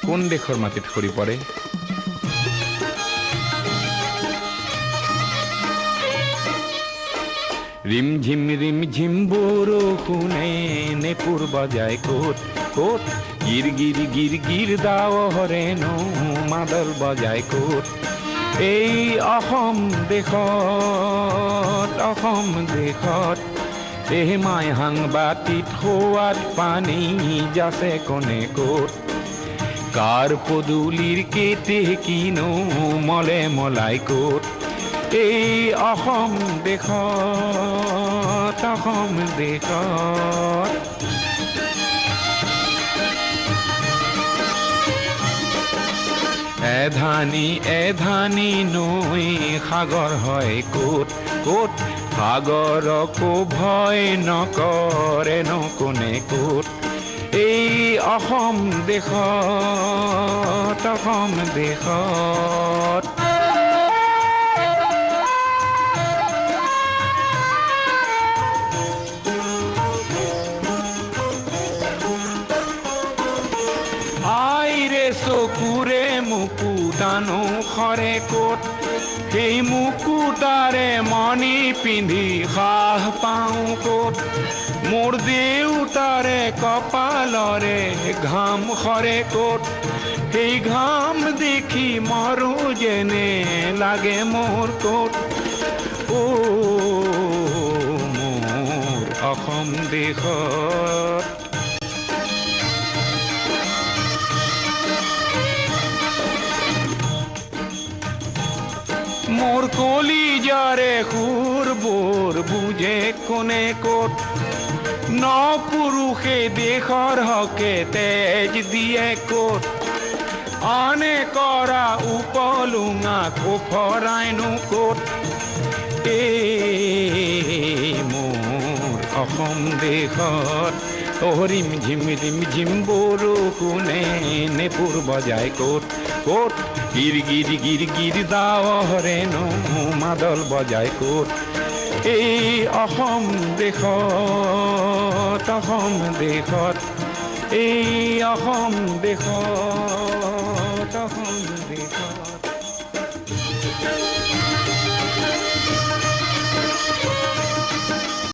কোন দেশৰ মাটিত সৰি পৰে? ৰিমঝিম বৰষুণে নেপুৰ বজায় ক'ত ক'ত, গিৰ গিৰ গিৰ গিৰ ডাৱৰেনো মাদল বজায় ক'ত। এই অসম দেশত এই মাই সাংবাতিত সোৱাদ পানী যাচে কোনে ক'ত। কাৰ পদূলিৰ কেতে কিনো মলে মলাই ক'ত। এই অসম দেশত এধানি নৈ সাগৰ হয় ক'ত ক'ত, সাগৰকো ভয় নকৰেনো কোনে ক'ত। এই অসম দেশত আইৰে চকুৰে মুকুতানো খৰে ক'ত। সেই মুকুতাৰে মণি পিন্ধি সাহ পাওঁ ক'ত। মোৰ দেউতাৰে কপালৰে ঘাম খৰে ক'ত। সেই ঘাম দেখি মৰো যেনে লাগে মোৰ ক'ত। মোৰ অসম দেশত মোৰ কলিজাৰে সুৰবোৰ বুঝে কোনে ক'ত। ন পুৰুষে দেশৰ হকে তেজ দিয়ে ক'ত। আনে কৰা উপলুঙা কোফৰাইনো ক'ত। এই মোৰ অসম দেশত ৰিমঝিম বৰষুণে নেপুৰ বজায় ক'ত ক'ত, গিৰ গিৰ গিৰ গিৰ ডাৱৰেনো মাদল বজায় ক'ত। এই অসম দেশত এই অসম দেশত